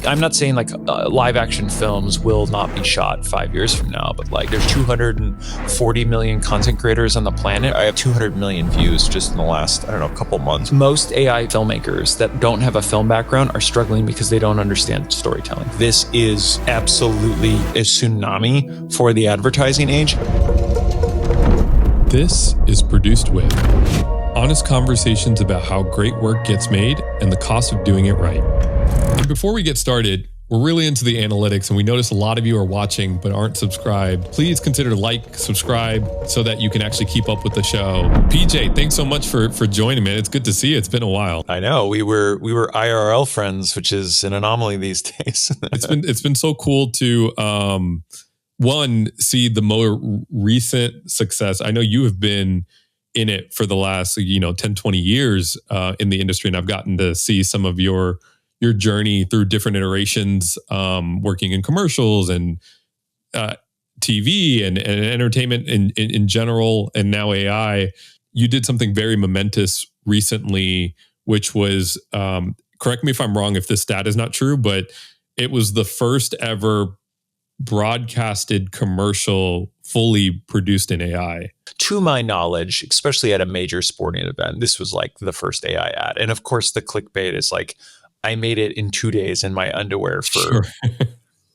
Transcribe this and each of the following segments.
I'm not saying like live action films will not be shot 5 years from now, but like there's 240 million content creators on the planet. I have 200 million views just in the last, couple months. Most AI filmmakers that don't have a film background are struggling because they don't understand storytelling. This is absolutely a tsunami for the advertising age. This is Produced With, honest conversations about how great work gets made and the cost of doing it right. And before we get started, we're really into the analytics and we notice a lot of you are watching but aren't subscribed. Please consider subscribe so that you can actually keep up with the show. PJ, thanks so much for joining, man. It's good to see you. It's been a while. I know we were IRL friends, which is an anomaly these days. It's been so cool to one, see the more recent success. I know you have been in it for the last 10, 20 years in the industry, and I've gotten to see some of your journey through different iterations, working in commercials and TV and entertainment in general, and now AI. You did something very momentous recently, which was, correct me if I'm wrong if this stat is not true, but it was the first ever broadcasted commercial fully produced in AI. To my knowledge, especially at a major sporting event, this was like the first AI ad. And of course, the clickbait is like, I made it in 2 days in my underwear for Sure.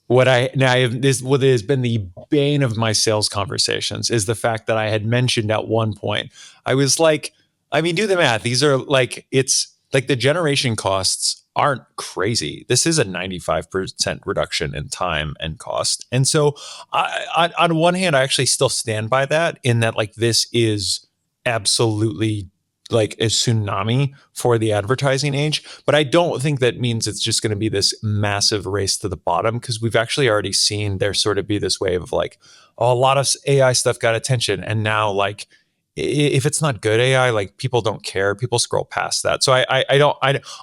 what has been the bane of my sales conversations is the fact that I had mentioned at one point, I was like, do the math. These are like, it's like the generation costs aren't crazy. This is a 95% reduction in time and cost. And so on one hand, I actually still stand by that in that like, this is absolutely like a tsunami for the advertising age. But I don't think that means it's just going to be this massive race to the bottom, because we've actually already seen there sort of be this wave of like, a lot of AI stuff got attention. And now like, if it's not good AI, like people don't care. People scroll past that. So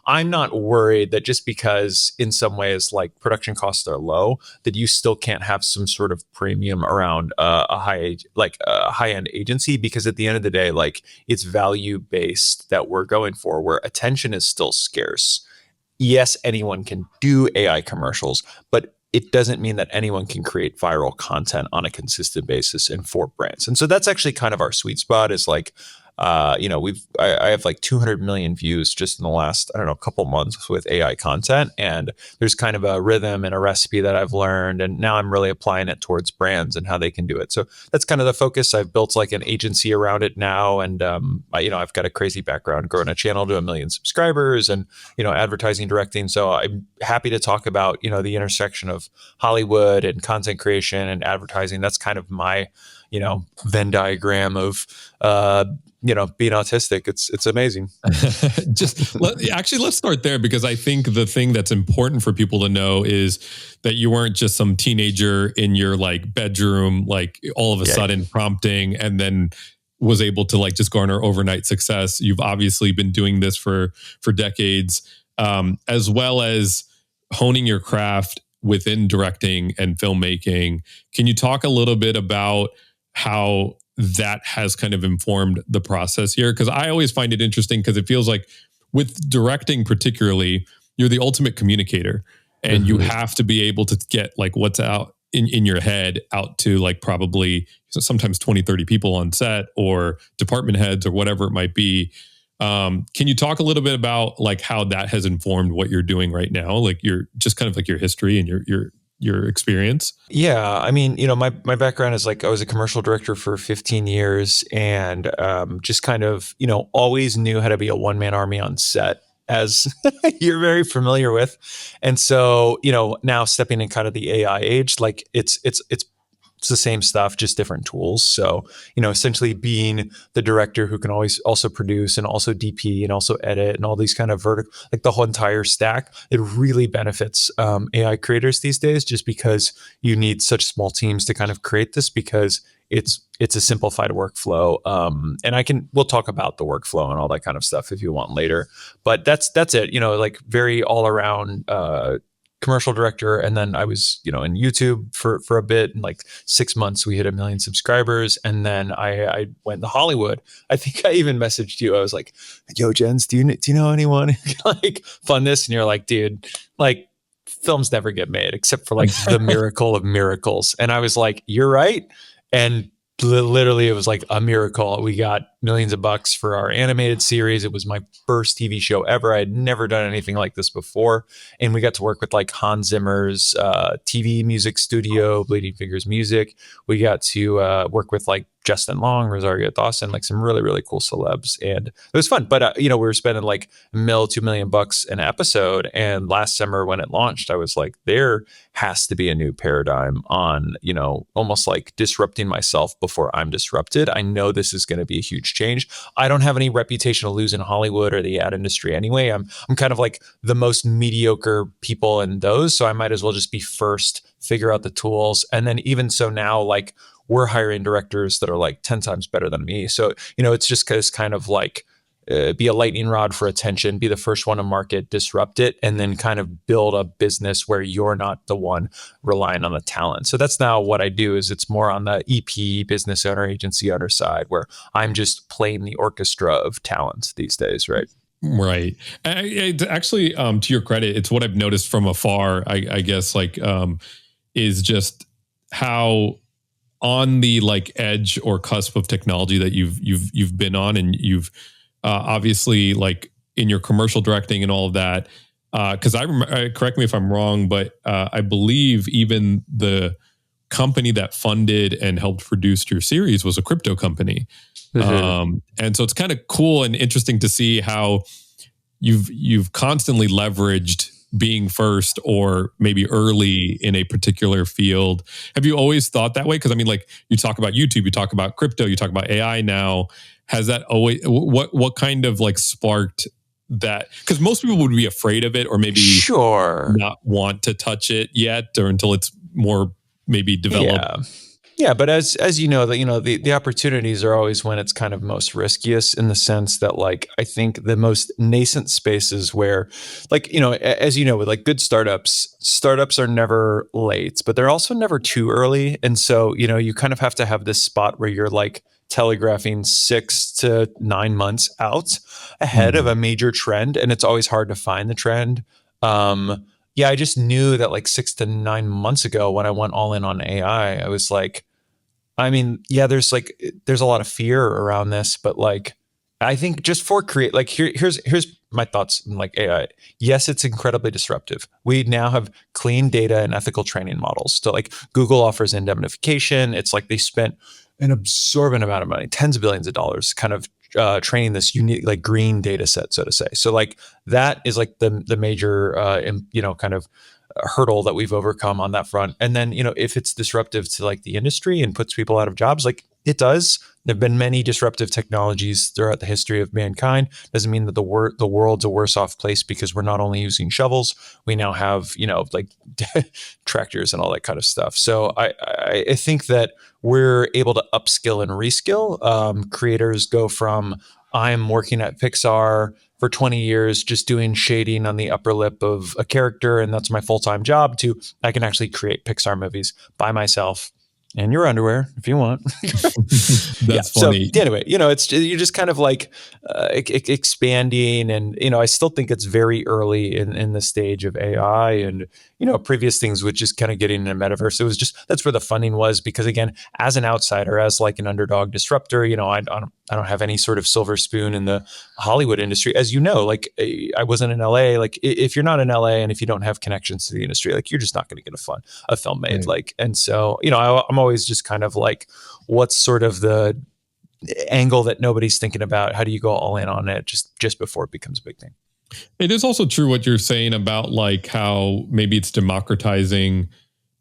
I'm not worried that just because in some ways like production costs are low, that you still can't have some sort of premium around a high-end agency, because at the end of the day, like it's value-based that we're going for, where attention is still scarce. Yes, anyone can do AI commercials, but it doesn't mean that anyone can create viral content on a consistent basis and for brands. And so that's actually kind of our sweet spot is like, I have like 200 million views just in the last, couple months with AI content. And there's kind of a rhythm and a recipe that I've learned. And now I'm really applying it towards brands and how they can do it. So that's kind of the focus. I've built like an agency around it now. And, I've got a crazy background growing a channel to 1 million subscribers and, advertising, directing. So I'm happy to talk about, the intersection of Hollywood and content creation and advertising. That's kind of my, Venn diagram of, being autistic. It's amazing. Let's start there, because I think the thing that's important for people to know is that you weren't just some teenager in your like bedroom, like all of a sudden prompting and then was able to like just garner overnight success. You've obviously been doing this for decades, as well as honing your craft within directing and filmmaking. Can you talk a little bit about how that has kind of informed the process here? Because I always find it interesting, because it feels like with directing particularly, you're the ultimate communicator, and you have to be able to get like what's out in your head out to like probably sometimes 20, 30 people on set or department heads or whatever it might be. Can you talk a little bit about like how that has informed what you're doing right now? Like your just kind of like your history and your experience? Yeah. My background is like, I was a commercial director for 15 years and just kind of, always knew how to be a one-man army on set, as you're very familiar with. And so, now stepping in kind of the AI age, like it's the same stuff, just different tools. So, essentially being the director who can always also produce and also DP and also edit and all these kind of vertical, like the whole entire stack, it really benefits AI creators these days, just because you need such small teams to kind of create this, because it's a simplified workflow. And we'll talk about the workflow and all that kind of stuff if you want later, but that's it, like very all around commercial director. And then I was, in YouTube for a bit. In like 6 months, we hit 1 million subscribers. And then I went to Hollywood. I think I even messaged you. I was like, yo, Jens, do you know anyone who can like fund this? And you're like, dude, like films never get made except for like the miracle of miracles. And I was like, you're right. And literally it was like a miracle. We got millions of bucks for our animated series. It was my first TV show ever. I had never done anything like this before. And we got to work with like Hans Zimmer's TV music studio, Bleeding Fingers Music. We got to work with like Justin Long, Rosario, Dawson, like some really, really cool celebs. And it was fun. But, we were spending like $2 million an episode. And last summer when it launched, I was like, there has to be a new paradigm on, almost like disrupting myself before I'm disrupted. I know this is going to be a huge change. I don't have any reputation to lose in Hollywood or the ad industry anyway. I'm kind of like the most mediocre people in those. So I might as well just be first, figure out the tools. And then even so now, like, we're hiring directors that are like 10 times better than me. So, it's just kind of like be a lightning rod for attention, be the first one to market, disrupt it, and then kind of build a business where you're not the one relying on the talent. So that's now what I do. Is it's more on the EP, business owner, agency owner side, where I'm just playing the orchestra of talent these days, right? Right. Actually, to your credit, it's what I've noticed from afar, I guess, like, is just how on the like edge or cusp of technology that you've been on, and you've obviously like in your commercial directing and all of that. Because correct me if I'm wrong, but I believe even the company that funded and helped produce your series was a crypto company. Mm-hmm. And so it's kind of cool and interesting to see how you've constantly leveraged being first or maybe early in a particular field. Have you always thought that way? Because I mean, like, you talk about YouTube, you talk about crypto, you talk about AI now. Has that always, what kind of like sparked that? Because most people would be afraid of it, or maybe not want to touch it yet, or until it's more maybe developed. Yeah, but as you know, that the opportunities are always when it's kind of most riskiest, in the sense that, like, I think the most nascent spaces where, like, as you know, with like good startups are never late, but they're also never too early. And so, you kind of have to have this spot where you're like telegraphing 6 to 9 months out ahead of a major trend, and it's always hard to find the trend. I just knew that like 6 to 9 months ago when I went all in on AI, I was like, I mean, there's a lot of fear around this, but like, I think just for here's my thoughts on like AI. Yes, it's incredibly disruptive. We now have clean data and ethical training models. So like Google offers indemnification. It's like they spent an absorbent amount of money, tens of billions of dollars, kind of training this unique, like, green data set, so to say. So like that is like the major, kind of hurdle that we've overcome on that front. And then, if it's disruptive to like the industry and puts people out of jobs, like it does. There have been many disruptive technologies throughout the history of mankind. Doesn't mean that the world's a worse off place because we're not only using shovels, we now have, like tractors and all that kind of stuff. So I think that we're able to upskill and reskill. Creators go from, I'm working at Pixar for 20 years, just doing shading on the upper lip of a character, and that's my full-time job, to I can actually create Pixar movies by myself in your underwear if you want. That's funny. So anyway, you're just kind of like expanding, and I still think it's very early in the stage of AI, and previous things with just kind of getting in a metaverse. It was just, that's where the funding was, because again, as an outsider, as like an underdog disruptor, I don't have any sort of silver spoon in the Hollywood industry, as you know. Like, I wasn't in LA. Like, if you're not in LA and if you don't have connections to the industry, like, you're just not going to get a film made. Right. Like, and so I'm always just kind of like, what's sort of the angle that nobody's thinking about? How do you go all in on it just before it becomes a big thing? It is also true what you're saying about like how maybe it's democratizing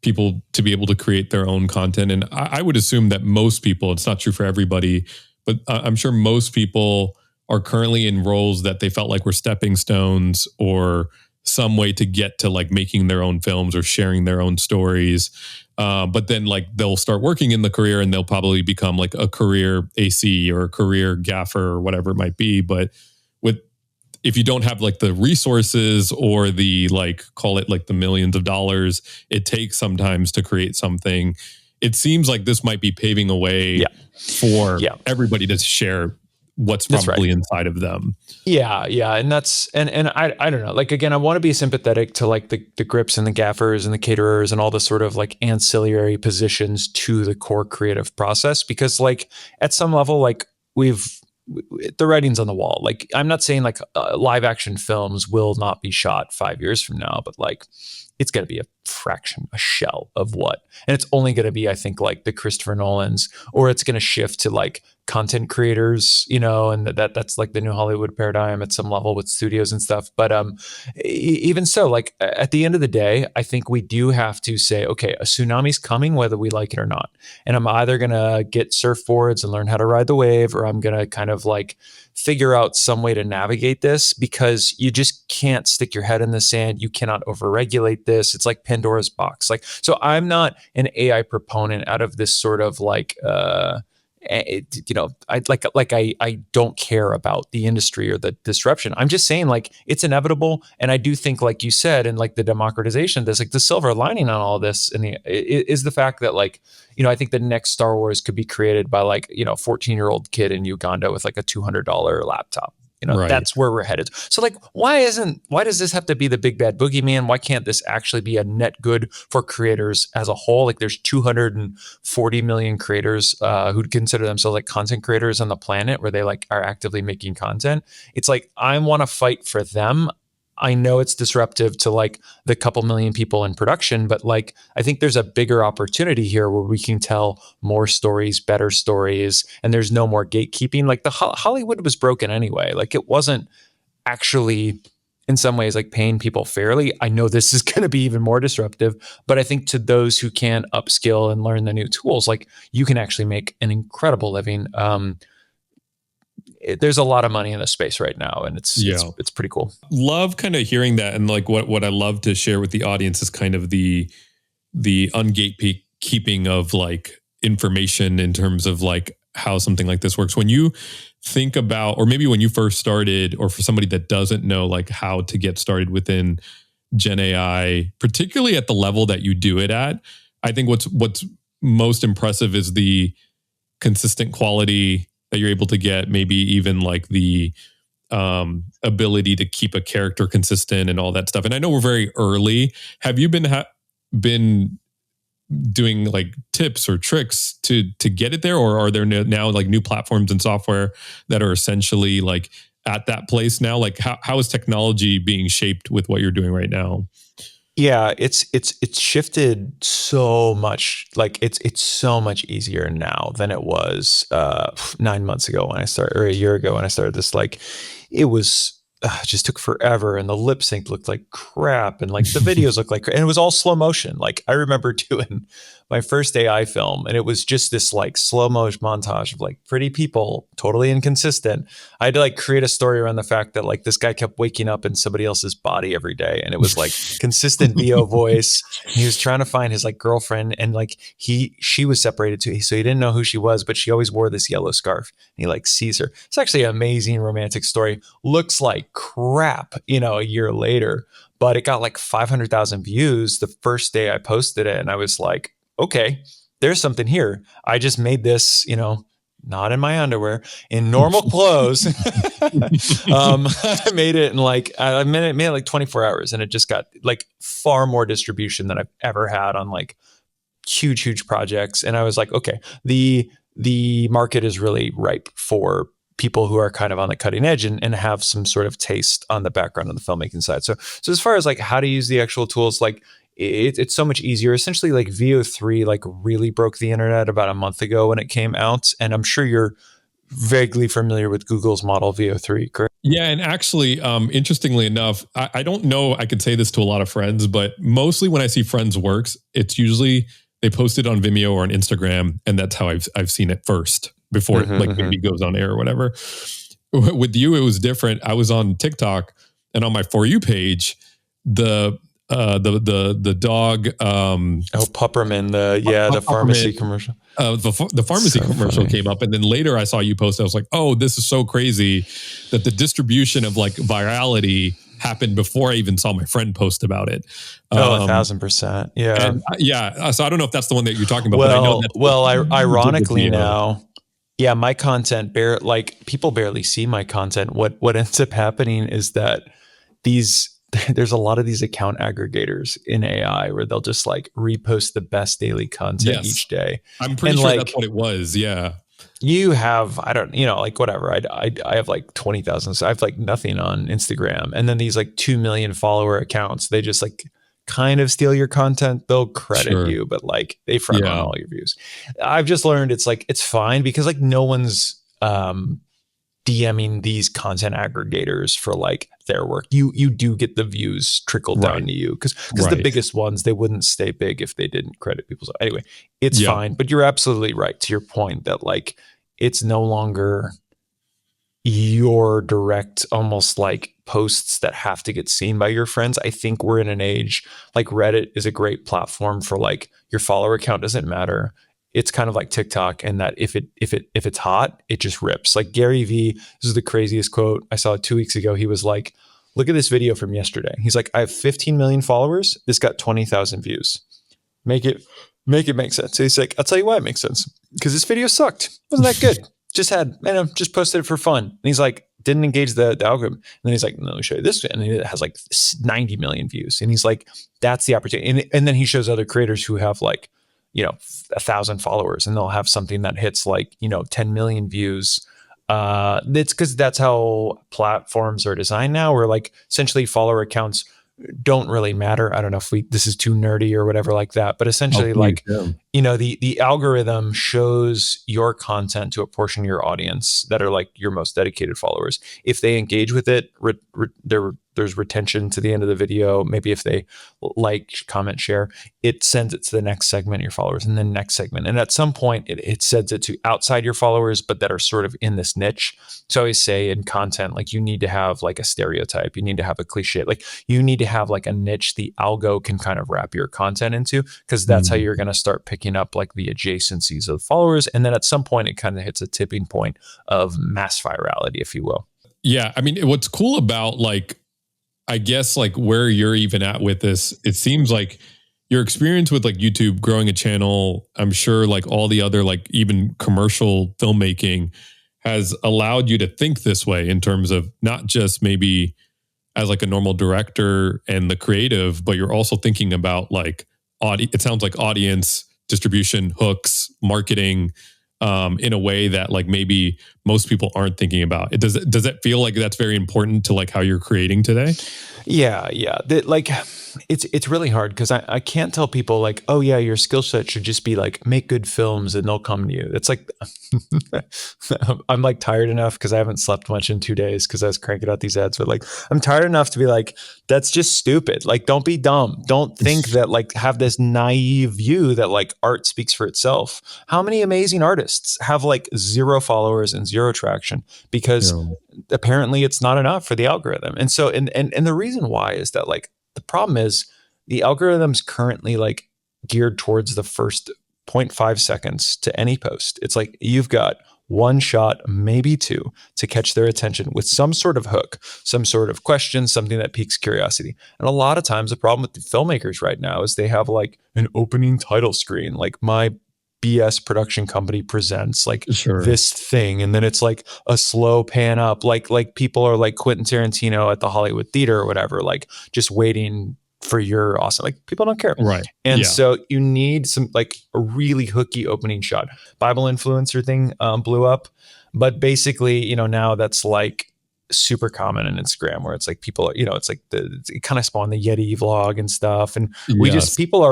people to be able to create their own content. And I would assume that most people, it's not true for everybody, but I'm sure most people are currently in roles that they felt like were stepping stones, or some way to get to like making their own films or sharing their own stories. But then like they'll start working in the career, and they'll probably become like a career AC or a career gaffer or whatever it might be. But if you don't have like the resources or the, like, call it like the millions of dollars it takes sometimes to create something, it seems like this might be paving a way for everybody to share what's That's right. probably inside of them. Yeah, yeah, and I don't know. Like again, I want to be sympathetic to like the grips and the gaffers and the caterers and all the sort of like ancillary positions to the core creative process, because like at some level, like the writing's on the wall. Like I'm not saying like live action films will not be shot 5 years from now, but like it's going to be a fraction, a shell of what, and it's only going to be, I think, like the Christopher Nolans, or it's going to shift to like content creators, and that's like the new Hollywood paradigm at some level with studios and stuff. But even so, like at the end of the day, I think we do have to say, okay, a tsunami's coming, whether we like it or not. And I'm either going to get surfboards and learn how to ride the wave, or I'm going to kind of like figure out some way to navigate this, because you just can't stick your head in the sand. You cannot overregulate this. It's like Pandora's box. Like, so I'm not an AI proponent out of this sort of like, I don't care about the industry or the disruption. I'm just saying like it's inevitable, and I do think, like you said, and like the democratization, there's like the silver lining on all this, and is the fact that like I think the next Star Wars could be created by like 14-year-old kid in Uganda with like a $200 laptop. Right. That's where we're headed. So like, why does this have to be the big bad boogeyman? Why can't this actually be a net good for creators as a whole? Like there's 240 million creators who consider themselves like content creators on the planet, where they like are actively making content. It's like, I want to fight for them. I know it's disruptive to like the couple million people in production, but like I think there's a bigger opportunity here where we can tell more stories, better stories, and there's no more gatekeeping. Like the Hollywood was broken anyway. Like it wasn't actually in some ways like paying people fairly. I know this is going to be even more disruptive, but I think to those who can upskill and learn the new tools, like you can actually make an incredible living. There's a lot of money in this space right now, and it's pretty cool. Love kind of hearing that, and like what I love to share with the audience is kind of the ungatekeeping of like information in terms of like how something like this works. When you think about, or maybe when you first started, or for somebody that doesn't know like how to get started within Gen AI, particularly at the level that you do it at, I think what's most impressive is the consistent quality that you're able to get, maybe even like the ability to keep a character consistent and all that stuff. And I know we're very early. Have you been doing like tips or tricks to get it there, or are there now like new platforms and software that are essentially like at that place now? Like how is technology being shaped with what you're doing right now? Yeah, it's shifted so much. Like it's so much easier now than it was 9 months ago when I started, or a year ago when I started this. Like it was just took forever, and the lip sync looked like crap, and like the videos looked like, and it was all slow motion. Like I remember doing my first AI film, and it was just this like slow motion montage of like pretty people, totally inconsistent. I had to like create a story around the fact that like this guy kept waking up in somebody else's body every day, and it was like consistent VO voice. He was trying to find his like girlfriend, and like she was separated too, so he didn't know who she was, but she always wore this yellow scarf, and he like sees her. It's actually an amazing romantic story. Looks like crap, a year later, but it got like 500,000 views the first day I posted it, and I was like, okay, there's something here. I just made this, not in my underwear, in normal clothes. I made it in like, I made it like 24 hours, and it just got like far more distribution than I've ever had on like huge projects. And I was like, okay, the market is really ripe for people who are kind of on the cutting edge and have some sort of taste on the background on the filmmaking side. So as far as like how to use the actual tools, like it's so much easier. Essentially, like VO3 like really broke the internet about a month ago when it came out, and I'm sure you're vaguely familiar with Google's model VO3, correct? Yeah, and actually, interestingly enough, I don't know, I could say this to a lot of friends, but mostly when I see friends' works, it's usually they post it on Vimeo or on Instagram, and that's how I've seen it first before it like maybe goes on air or whatever. With you, it was different. I was on TikTok, and on my For You page, the dog Pupperman, the pharmacy commercial. The pharmacy commercial came up, and then later I saw you post. I was like, "Oh, this is so crazy that the distribution of like virality happened before I even saw my friend post about it." 1,000%, yeah, and, yeah. So I don't know if that's the one that you're talking about. Well, but I know that's ironically now, Yeah, my content like people barely see my content. What ends up happening is that these there's a lot of these account aggregators in AI where they'll just like repost the best daily content Yes. each day. I'm pretty And sure that's like what it was. Yeah. you have, I don't, like whatever. I have like 20,000. So I have like nothing on Instagram. And then these like 2 million follower accounts, they just like kind of steal your content. They'll credit Sure. you, but like they front run Yeah. all your views. I've just learned it's like, it's fine because like no one's, DMing these content aggregators for like their work. You do get the views trickled down Right. to you because the Right. biggest ones, they wouldn't stay big if they didn't credit people. So anyway, it's Yeah. fine. But you're absolutely right to your point that like it's no longer your direct, almost like posts that have to get seen by your friends. I think we're in an age like Reddit is a great platform for like your follower count doesn't matter. It's kind of like TikTok, and that if it's hot, it just rips. Like Gary Vee, this is the craziest quote I saw 2 weeks ago. He was like, "Look at this video from yesterday." He's like, "I have 15 million followers. This got 20,000 views. Make it make sense." So he's like, "I'll tell you why it makes sense because this video sucked. Wasn't that good? Just posted it for fun." And he's like, didn't engage the algorithm. And then he's like, "No, let me show you this." And it has like 90 million views. And he's like, that's the opportunity. And then he shows other creators who have like, 1,000 followers, and they'll have something that hits like, 10 million views. It's because that's how platforms are designed now, where like essentially follower accounts don't really matter. I don't know if this is too nerdy or whatever like that, but essentially like, the algorithm shows your content to a portion of your audience that are like your most dedicated followers. If they engage with it, there's retention to the end of the video. Maybe if they like, comment, share, it sends it to the next segment of your followers and then next segment. And at some point it sends it to outside your followers, but that are sort of in this niche. So I always say in content, like you need to have like a stereotype, you need to have a cliche, like you need to have like a niche the algo can kind of wrap your content into, because that's how you're going to start picking up like the adjacencies of followers. And then at some point it kind of hits a tipping point of mass virality, if you will. Yeah. I mean, what's cool about like, I guess like where you're even at with this, it seems like your experience with like YouTube, growing a channel, I'm sure like all the other like even commercial filmmaking has allowed you to think this way in terms of not just maybe as like a normal director and the creative, but you're also thinking about like it sounds like audience distribution, hooks, marketing, in a way that like maybe most people aren't thinking about. Does it feel like that's very important to like how you're creating today? Yeah. Like it's really hard because I can't tell people like, oh yeah, your skill set should just be like make good films and they'll come to you. It's like I'm like tired enough because I haven't slept much in 2 days because I was cranking out these ads. But like I'm tired enough to be like, that's just stupid. Like don't be dumb. Don't think that like have this naive view that like art speaks for itself. How many amazing artists have like 0 followers and 0 traction because apparently it's not enough for the algorithm. And so and the reason why is that like the problem is the algorithm's currently like geared towards the first 0.5 seconds to any post. It's like you've got 1 shot, maybe 2, to catch their attention with some sort of hook, some sort of question, something that piques curiosity. And a lot of times the problem with the filmmakers right now is they have like an opening title screen, like my BS production company presents like this thing, and then it's like a slow pan up, like people are like Quentin Tarantino at the Hollywood Theater or whatever, like just waiting for your awesome, like people don't care, right? And so you need some like a really hooky opening shot. Bible influencer thing blew up, but basically now that's like super common in Instagram where it's like people it's like it kind of spawned the Yeti vlog and stuff, and people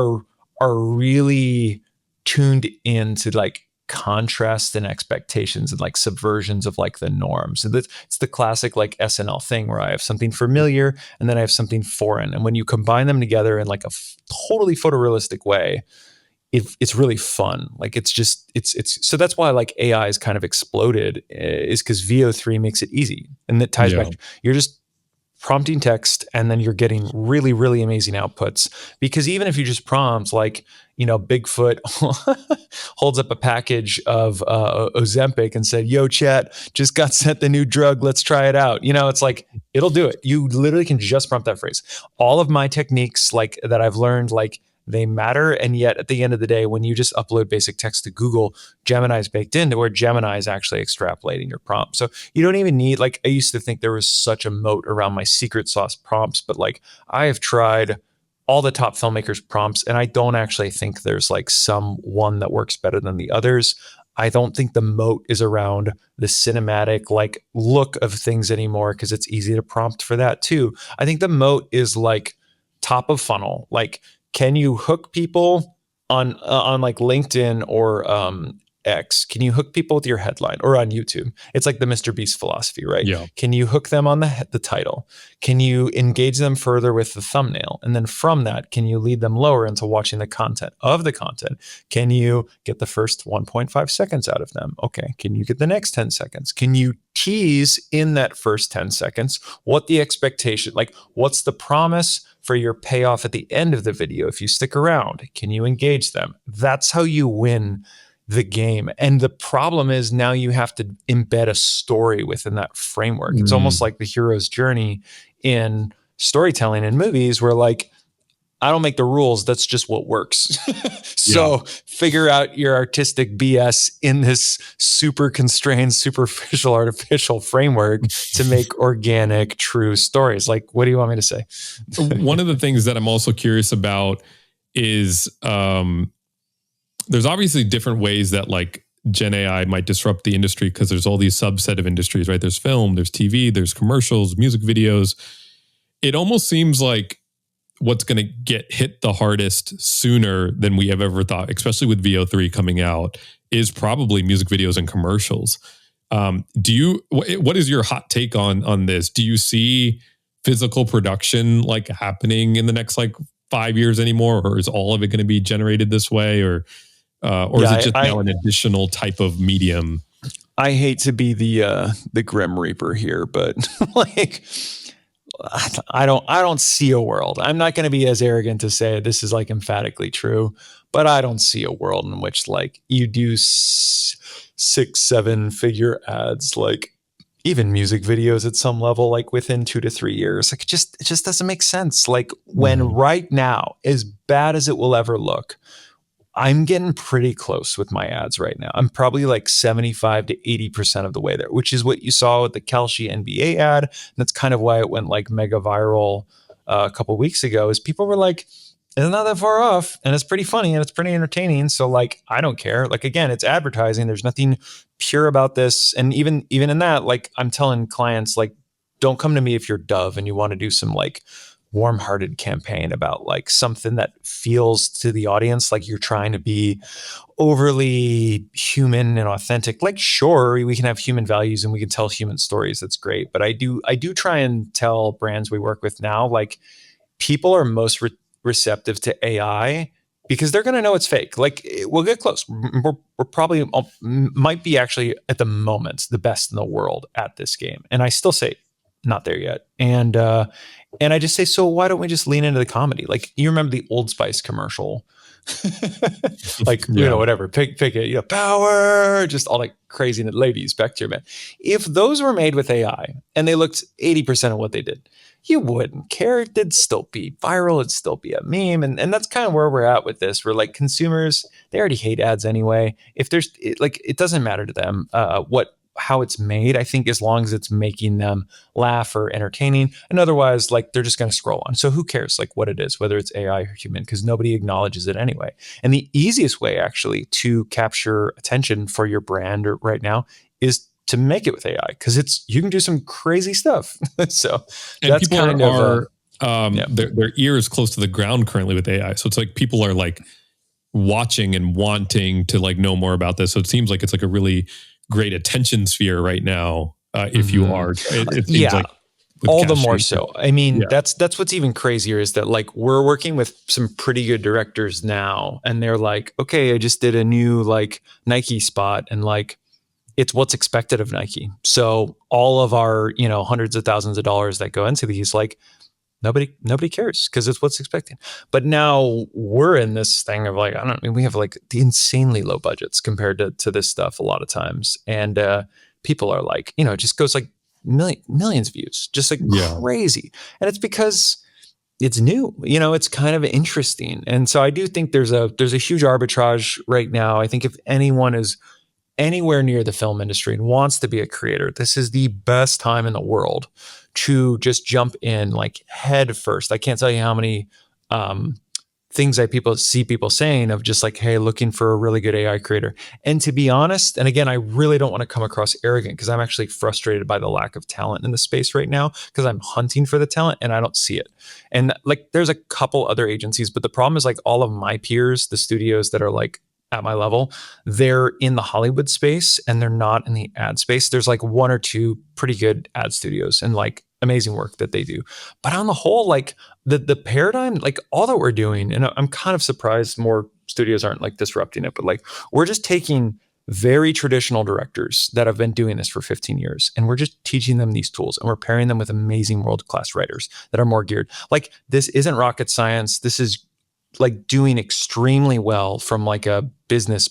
are really tuned into like contrast and expectations and like subversions of like the norms. So it's the classic like SNL thing where I have something familiar and then I have something foreign, and when you combine them together in like a totally photorealistic way, it's really fun. Like it's so that's why like AI is kind of exploded, is because VO3 makes it easy, and that ties back. You're just prompting text and then you're getting really, really amazing outputs, because even if you just prompt like, Bigfoot holds up a package of Ozempic and said, "Yo, chat, just got sent the new drug. Let's try it out." It's like, it'll do it. You literally can just prompt that phrase. All of my techniques like that I've learned, like they matter. And yet at the end of the day, when you just upload basic text to Google, Gemini is baked into where Gemini is actually extrapolating your prompt. So you don't even need, like, I used to think there was such a moat around my secret sauce prompts, but like I have tried all the top filmmakers prompts, and I don't actually think there's like some one that works better than the others. I don't think the moat is around the cinematic like look of things anymore, because it's easy to prompt for that too. I think the moat is like top of funnel. Like, can you hook people on like LinkedIn or X? Can you hook people with your headline, or on YouTube? It's like the Mr. Beast philosophy, right? Yeah. Can you hook them on the title? Can you engage them further with the thumbnail? And then from that, can you lead them lower into watching the content of the content? Can you get the first 1.5 seconds out of them? Okay. Can you get the next 10 seconds? Can you tease in that first 10 seconds what the expectation, like what's the promise for your payoff at the end of the video if you stick around? Can you engage them? That's how you win the game. And the problem is now you have to embed a story within that framework. It's almost like the hero's journey in storytelling in movies, where like, I don't make the rules, that's just what works. So figure out your artistic BS in this super constrained, superficial, artificial framework to make organic, true stories. Like, what do you want me to say? One of the things that I'm also curious about is there's obviously different ways that like Gen AI might disrupt the industry, because there's all these subset of industries, right? There's film, there's TV, there's commercials, music videos. It almost seems like what's going to get hit the hardest sooner than we have ever thought, especially with VO3 coming out, is probably music videos and commercials. What is your hot take on this? Do you see physical production like happening in the next like 5 years anymore, or is all of it going to be generated this way, or is it just now an additional type of medium? I hate to be the Grim Reaper here, but like, I don't see a world. I'm not going to be as arrogant to say this is like emphatically true, but I don't see a world in which like you do 6-7 figure ads, like even music videos at some level, like within 2 to 3 years. Like it just doesn't make sense. Like when right now, as bad as it will ever look, I'm getting pretty close with my ads right now. I'm probably like 75 to 80% of the way there, which is what you saw with the Kelce NBA ad. And that's kind of why it went like mega viral a couple of weeks ago, is people were like, it's not that far off, and it's pretty funny and it's pretty entertaining. So like, I don't care. Like, again, it's advertising. There's nothing pure about this. And even in that, like I'm telling clients, like, don't come to me if you're Dove and you want to do some like warm-hearted campaign about like something that feels to the audience like you're trying to be overly human and authentic. Like, sure, we can have human values and we can tell human stories. That's great. But I do try and tell brands we work with now, like, people are most receptive to AI because they're going to know it's fake. Like, we'll get close. We're probably might be actually at the moment the best in the world at this game. And I still say not there yet. And I just say, so why don't we just lean into the comedy? Like, you remember the Old Spice commercial, like, you know, whatever, pick it, you know, power, just all like crazy ladies, back to your man. If those were made with AI and they looked 80% of what they did, you wouldn't care. It'd still be viral. It'd still be a meme. And that's kind of where we're at with this. We're like, consumers, they already hate ads anyway. If there's like, it doesn't matter to them how it's made. I think as long as it's making them laugh or entertaining, and otherwise, like, they're just going to scroll on. So who cares like what it is, whether it's AI or human, because nobody acknowledges it anyway. And the easiest way actually to capture attention for your brand right now is to make it with AI, because you can do some crazy stuff. So and that's people kind are their ear is close to the ground currently with AI. So it's like people are like watching and wanting to like know more about this. So it seems like it's like a really great attention sphere right now. If you are, it seems like all the more so. I mean, that's what's even crazier is that like we're working with some pretty good directors now, and they're like, okay, I just did a new like Nike spot, and like it's what's expected of Nike. So all of our, you know, hundreds of thousands of dollars that go into these, like nobody cares because it's what's expected. But now we're in this thing of like, we have like the insanely low budgets compared to this stuff a lot of times. And people are like, you know, it just goes like millions of views, just like crazy. And it's because it's new, it's kind of interesting. And so I do think there's a huge arbitrage right now. I think if anyone is anywhere near the film industry and wants to be a creator, this is the best time in the world to just jump in like head first. I can't tell you how many things I see people saying of just like, hey, looking for a really good AI creator. And to be honest, and again, I really don't want to come across arrogant because I'm actually frustrated by the lack of talent in the space right now because I'm hunting for the talent and I don't see it. And like, there's a couple other agencies, but the problem is like all of my peers, the studios that are like at my level, they're in the Hollywood space and they're not in the ad space. There's like one or two pretty good ad studios and like amazing work that they do. But on the whole, like the paradigm, like all that we're doing, and I'm kind of surprised more studios aren't like disrupting it, but like we're just taking very traditional directors that have been doing this for 15 years and we're just teaching them these tools and we're pairing them with amazing world-class writers that are more geared. Like this isn't rocket science. This is like doing extremely well from like a business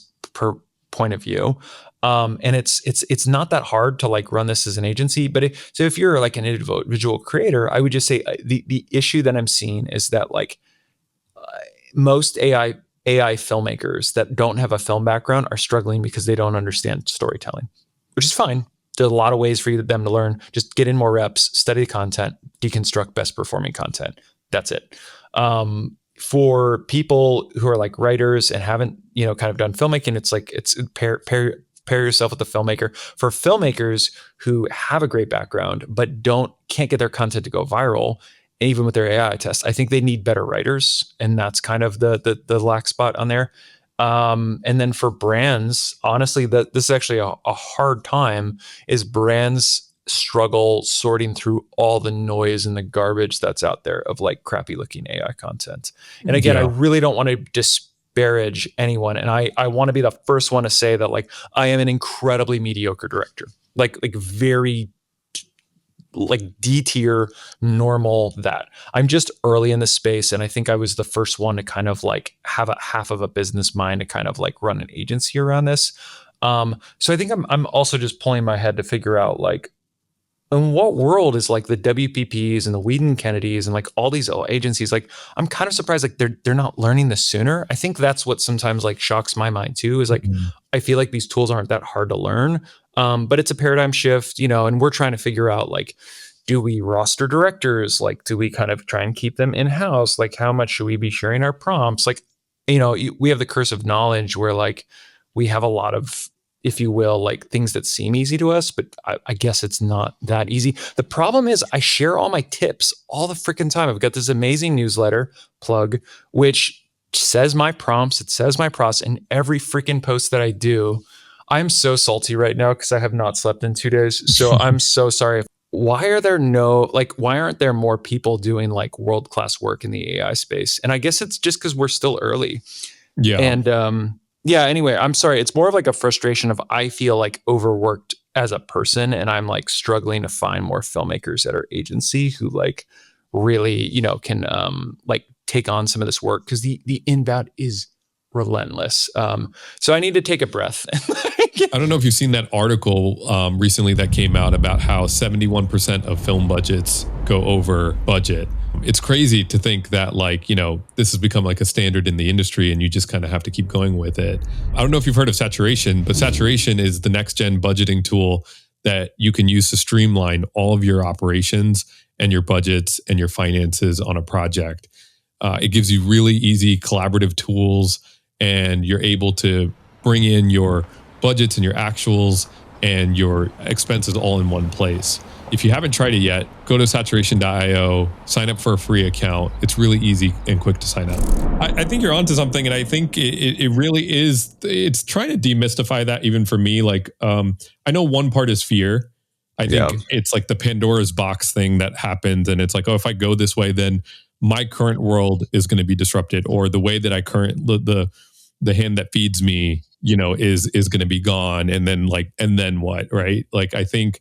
point of view. And it's not that hard to like run this as an agency. But so if you're like an individual creator, I would just say the issue that I'm seeing is that like most AI filmmakers that don't have a film background are struggling because they don't understand storytelling, which is fine. There's a lot of ways for them to learn. Just get in more reps, study the content, deconstruct best performing content. That's it. For people who are like writers and haven't, kind of done filmmaking, it's like it's pair yourself with the filmmaker. For filmmakers who have a great background but can't get their content to go viral, even with their AI test, I think they need better writers, and that's kind of the lack spot on there. And then for brands, honestly, this is actually a hard time. Is brands struggle sorting through all the noise and the garbage that's out there of like crappy looking AI content. And again, I really don't want to disparage anyone. And I want to be the first one to say that like I am an incredibly mediocre director, like very like D tier normal that I'm just early in the space. And I think I was the first one to kind of like have a half of a business mind to kind of like run an agency around this. So I think I'm also just pulling my head to figure out like, in what world is like the WPPs and the Whedon Kennedys and like all these agencies, like I'm kind of surprised like they're not learning this sooner. I think that's what sometimes like shocks my mind too, is like I feel like these tools aren't that hard to learn. But it's a paradigm shift, and we're trying to figure out like, do we roster directors? Like, do we kind of try and keep them in-house? Like, how much should we be sharing our prompts? Like, we have the curse of knowledge where like we have a lot of, if you will, like things that seem easy to us, but I guess it's not that easy. The problem is I share all my tips all the freaking time. I've got this amazing newsletter plug, which says my prompts, it says my process, and every freaking post that I do. I'm so salty right now because I have not slept in 2 days. So I'm so sorry. Why aren't there more people doing like world-class work in the AI space? And I guess it's just because we're still early. Yeah. And anyway, I'm sorry. It's more of like a frustration of I feel like overworked as a person, and I'm like struggling to find more filmmakers at our agency who like really, can like take on some of this work because the inbound is relentless. So I need to take a breath. I don't know if you've seen that article recently that came out about how 71% of film budgets go over budget. It's crazy to think that like, this has become like a standard in the industry and you just kind of have to keep going with it. I don't know if you've heard of Saturation, but Saturation is the next gen budgeting tool that you can use to streamline all of your operations and your budgets and your finances on a project. It gives you really easy collaborative tools, and you're able to bring in your budgets and your actuals and your expenses all in one place. If you haven't tried it yet, go to saturation.io, sign up for a free account. It's really easy and quick to sign up. I think you're onto something, and I think it really is. It's trying to demystify that even for me. Like, I know one part is fear. I think it's like the Pandora's box thing that happens, and it's like, oh, if I go this way, then my current world is going to be disrupted, or the way that I the hand that feeds me, is going to be gone. And then what, right? Like, I think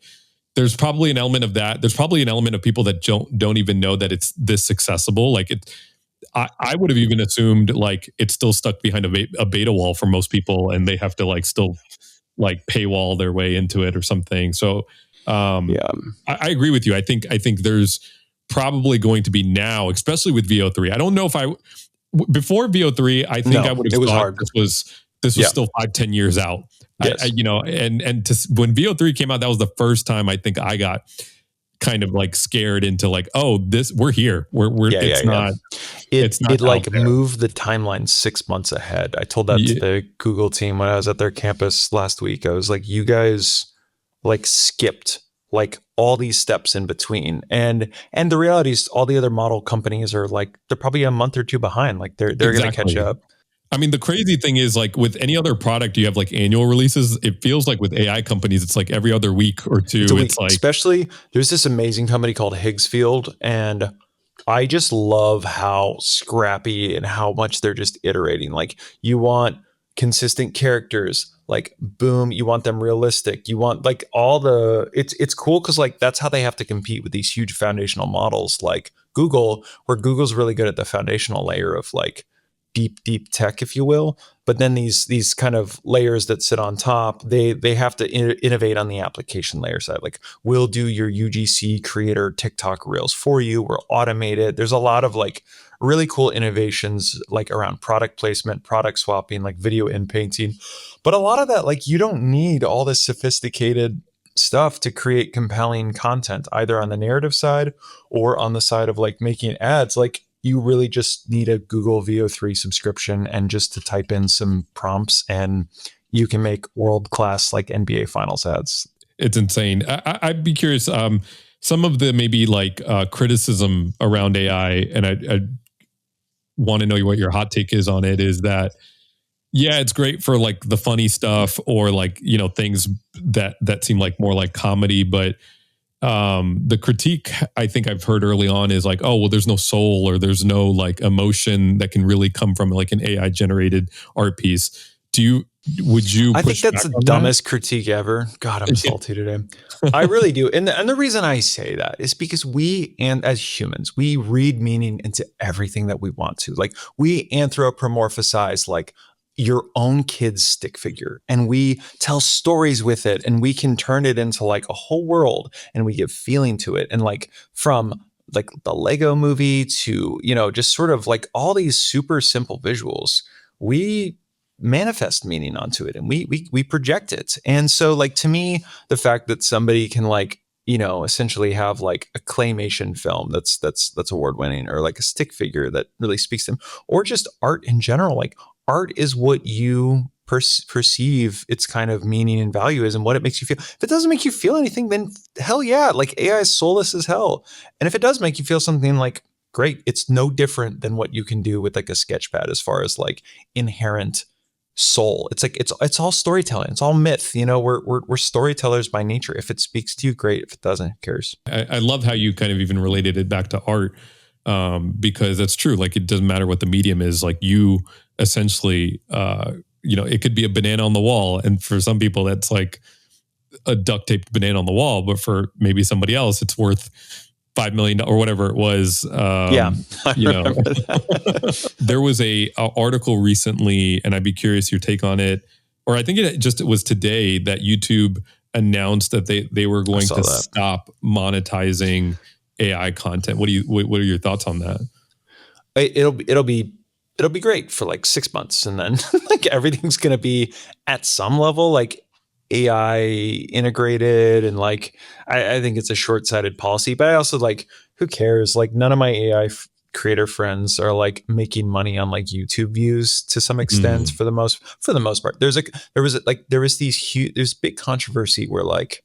there's probably an element of that. There's probably an element of people that don't even know that it's this accessible. Like I would have even assumed like it's still stuck behind a beta wall for most people, and they have to like still like paywall their way into it or something. So I agree with you. I think there's probably going to be now, especially with VO3. I don't know if before VO3, I think I would have thought hard. this was still 5-10 years out. Yes. When VO3 came out, that was the first time I think I got kind of like scared into like, oh, we're here. It's not like moved the timeline 6 months ahead. I told that to the Google team when I was at their campus last week. I was like, you guys like skipped like all these steps in between. And the reality is all the other model companies are like, they're probably a month or two behind. Like they're going to catch up. I mean, the crazy thing is like with any other product, you have like annual releases. It feels like with AI companies, it's like every other week or two. It's like, especially there's this amazing company called Higgsfield, and I just love how scrappy and how much they're just iterating. Like you want consistent characters, like boom, you want them realistic. You want like all the it's cool because like that's how they have to compete with these huge foundational models like Google, where Google's really good at the foundational layer of like deep tech, if you will. But then these kind of layers that sit on top, they have to innovate on the application layer side. Like we'll do your UGC creator TikTok reels for you. We're automated. There's a lot of like really cool innovations like around product placement, product swapping, like video in painting. But a lot of that, like you don't need all this sophisticated stuff to create compelling content, either on the narrative side or on the side of like making ads. Like you really just need a Google VO3 subscription and just to type in some prompts and you can make world-class like NBA finals ads. It's insane. I'd be curious, some of the maybe like criticism around AI, and I want to know what your hot take is on it, is that, yeah, it's great for like the funny stuff or like, you know, things that seem like more like comedy, but the critique I think I've heard early on is like, oh, well, there's no soul or there's no like emotion that can really come from like an AI generated art piece. Would you? I think that's the dumbest critique ever. God, I'm salty today. I really do. And the reason I say that is because as humans, we read meaning into everything that we want to. Like we anthropomorphize like your own kid's stick figure and we tell stories with it and we can turn it into like a whole world and we give feeling to it. And like from like the Lego movie to, you know, just sort of like all these super simple visuals, we manifest meaning onto it and we project it. And so like to me, the fact that somebody can like, you know, essentially have like a claymation film that's award winning, or like a stick figure that really speaks to them, or just art in general, like art is what you perceive its kind of meaning and value is and what it makes you feel. If it doesn't make you feel anything, then hell yeah, like AI is soulless as hell. And if it does make you feel something, like great, it's no different than what you can do with like a sketchpad as far as like inherent soul. It's like it's all storytelling. It's all myth. You know, we're storytellers by nature. If it speaks to you, great. If it doesn't, who cares? I love how you kind of even related it back to art, because that's true. Like it doesn't matter what the medium is. Like you essentially, you know, it could be a banana on the wall, and for some people that's like a duct taped banana on the wall, but for maybe somebody else, it's worth $5 million or whatever it was. Yeah, you know, there was a article recently, and I'd be curious your take on it. Or I think it was today that YouTube announced that they were going to stop monetizing AI content. What are your thoughts on that? It'll be great for like 6 months, and then like everything's gonna be at some level like AI integrated, and like I think it's a short-sighted policy. But I also like, who cares? Like none of my AI creator friends are like making money on like YouTube views to some extent. For the most part. There was there's big controversy where like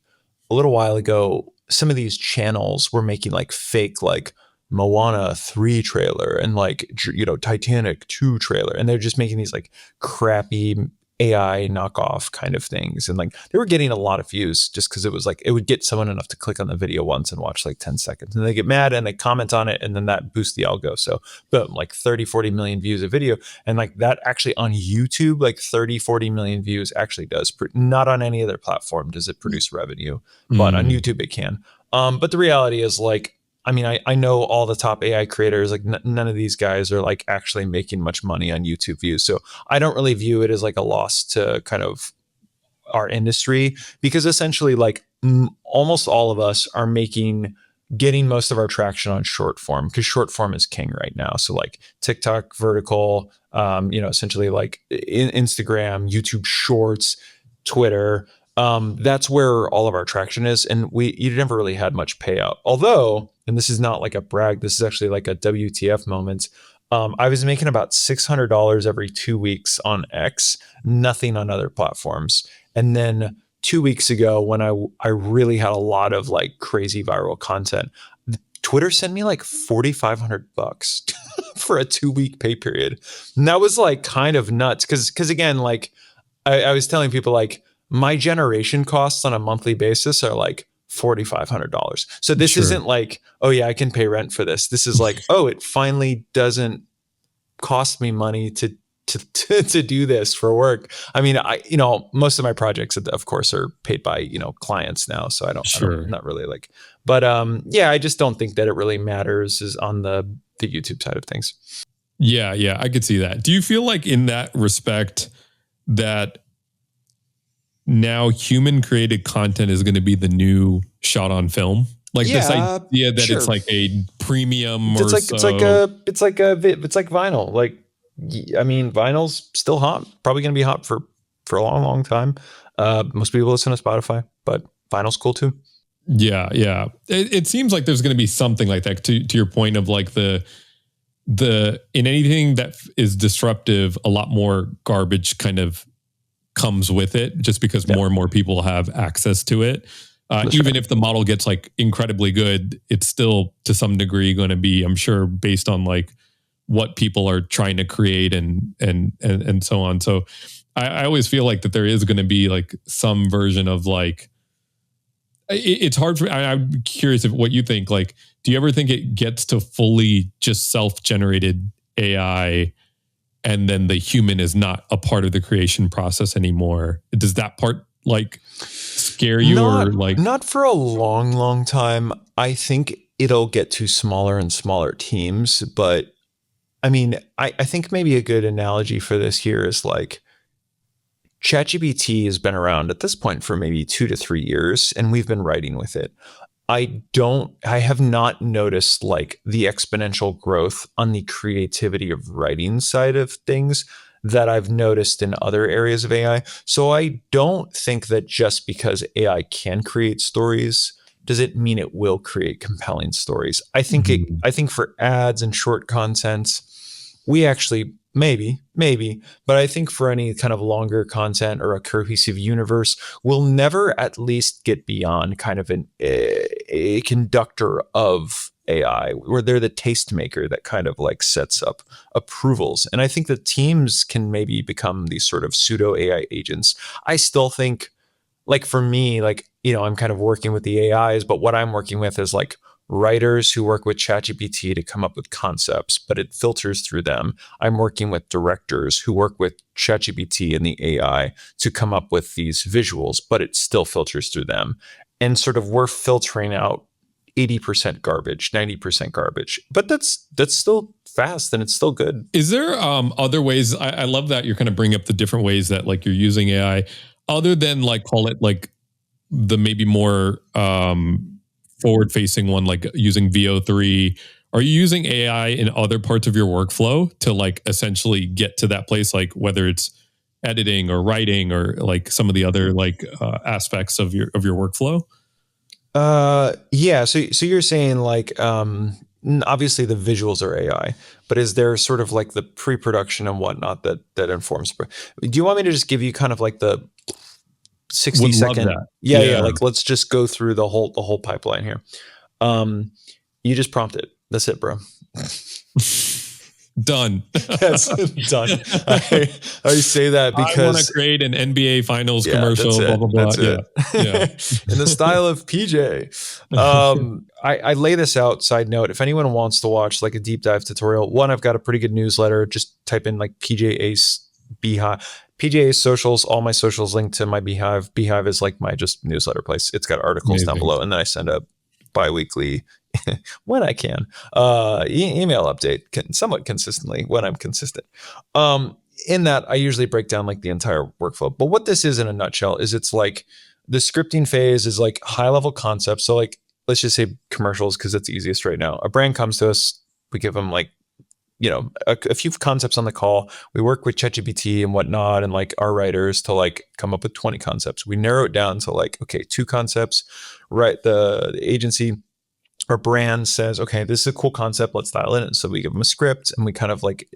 a little while ago some of these channels were making like fake like Moana 3 trailer and like, you know, Titanic 2 trailer, and they're just making these like crappy AI knockoff kind of things. And like they were getting a lot of views just because it was like, it would get someone enough to click on the video once and watch like 10 seconds. And they get mad and they comment on it, and then that boosts the algo. So boom, like 30, 40 million views a video. And like that actually on YouTube, like 30, 40 million views actually does, not on any other platform does it produce revenue, but on YouTube it can. But the reality is like, I mean, I know all the top AI creators, like none of these guys are like actually making much money on YouTube views. So I don't really view it as like a loss to kind of our industry, because essentially like almost all of us are making getting most of our traction on short form, because short form is king right now. So like TikTok vertical, essentially like Instagram, YouTube Shorts, Twitter. That's where all of our traction is, and you never really had much payout. Although, and this is not like a brag, this is actually like a WTF moment. I was making about $600 every 2 weeks on X, nothing on other platforms, and then 2 weeks ago when I really had a lot of like crazy viral content, Twitter sent me like $4,500 for a 2 week pay period. And that was like kind of nuts. Cause again, like I was telling people, like my generation costs on a monthly basis are like $4,500. So this isn't like, oh yeah, I can pay rent for this. This is like, oh, it finally doesn't cost me money to do this for work. I mean, most of my projects, of course, are paid by, clients now. So I don't not really like, but yeah, I just don't think that it really matters is on the YouTube side of things. Yeah. I could see that. Do you feel like in that respect that now human created content is going to be the new shot on film? Like this idea that it's like a premium it's like vinyl. Like, I mean, vinyl's still hot, probably going to be hot for a long, long time. Most people listen to Spotify, but vinyl's cool too. Yeah. It seems like there's going to be something like that to your point of like the in anything that is disruptive, a lot more garbage kind of comes with it just because more and more people have access to it. Even if the model gets like incredibly good, it's still to some degree going to be, I'm sure, based on like what people are trying to create and so on. So I always feel like that there is going to be like some version of like, it's hard for, I'm curious if what you think, like, do you ever think it gets to fully just self-generated AI and then the human is not a part of the creation process anymore? Does that part like scare you or like? Not for a long, long time. I think it'll get to smaller and smaller teams, but I mean, I think maybe a good analogy for this here is like ChatGPT has been around at this point for maybe 2 to 3 years, and we've been writing with it. I have not noticed like the exponential growth on the creativity of writing side of things that I've noticed in other areas of AI. So I don't think that just because AI can create stories, does it mean it will create compelling stories? I think I think for ads and short content, we actually maybe, but I think for any kind of longer content or a cohesive universe, we'll never at least get beyond kind of a conductor of AI, where they're the tastemaker that kind of like sets up approvals. And I think the teams can maybe become these sort of pseudo AI agents. I still think, like for me, like, I'm kind of working with the AIs, but what I'm working with is like writers who work with ChatGPT to come up with concepts, but it filters through them. I'm working with directors who work with ChatGPT and the AI to come up with these visuals, but it still filters through them. And sort of we're filtering out 80% garbage, 90% garbage, but that's still fast and it's still good. Is there other ways? I love that you're kind of bring up the different ways that like you're using AI other than like call it like the maybe more forward facing one, like using VO3. Are you using AI in other parts of your workflow to like essentially get to that place, like whether it's editing or writing or like some of the other like aspects of your workflow? Yeah. So you're saying like, obviously the visuals are AI, but is there sort of like the pre-production and whatnot that informs? Do you want me to just give you kind of like the 60-second? Yeah. Like let's just go through the whole pipeline here. You just prompt it. That's it, bro. Done. That's done. I say that because I want to create an NBA Finals commercial. Blah blah blah. Yeah. In the style of PJ. I lay this out. Side note: if anyone wants to watch like a deep dive tutorial, one, I've got a pretty good newsletter. Just type in like PJ Ace Beehive. PJ Ace socials. All my socials linked to my Beehive. Beehive is like my just newsletter place. It's got articles down below, and then I send a bi-weekly when I can email update somewhat consistently when I'm consistent. In that I usually break down like the entire workflow, but what this is in a nutshell is it's like the scripting phase is like high level concepts. So like let's just say commercials, because it's easiest right now. A brand comes to us, we give them like, a few concepts on the call. We work with ChatGPT and whatnot, and like our writers to like come up with 20 concepts. We narrow it down to like, okay, 2 concepts, right? The agency or brand says, okay, this is a cool concept, let's dial in. So we give them a script and we kind of like,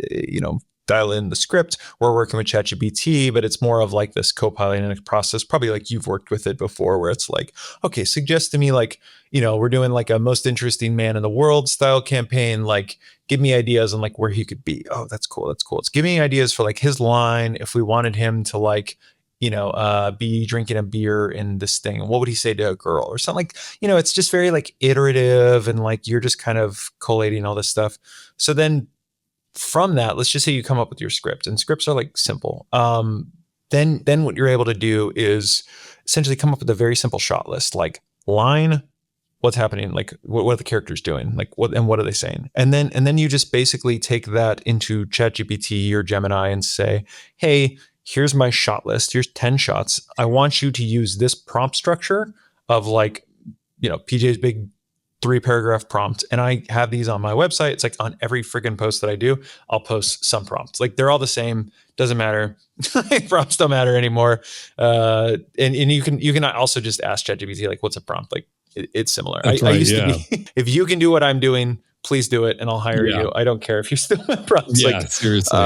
dial in the script. We're working with ChatGPT, but it's more of like this co-piloting process, probably like you've worked with it before, where it's like, okay, suggest to me like, we're doing like a most interesting man in the world style campaign. Like, give me ideas on like where he could be. Oh, that's cool. That's cool. It's giving me ideas for like his line. If we wanted him to like, be drinking a beer in this thing, what would he say to a girl or something like, it's just very like iterative and like you're just kind of collating all this stuff. So then from that, let's just say you come up with your script, and scripts are like simple. Then what you're able to do is essentially come up with a very simple shot list, like line, what's happening, like what are the characters doing, like what are they saying, and then you just basically take that into ChatGPT or Gemini and say, hey, here's my shot list. Here's 10 shots. I want you to use this prompt structure of like, PJ's big 3-paragraph prompt. And I have these on my website. It's like on every freaking post that I do, I'll post some prompts. Like they're all the same. Doesn't matter. Prompts don't matter anymore. And you can also just ask ChatGPT, like, what's a prompt? Like it's similar. That's I right, used to be, if you can do what I'm doing, please do it and I'll hire you. I don't care if you still have prompts. Yeah, like, seriously.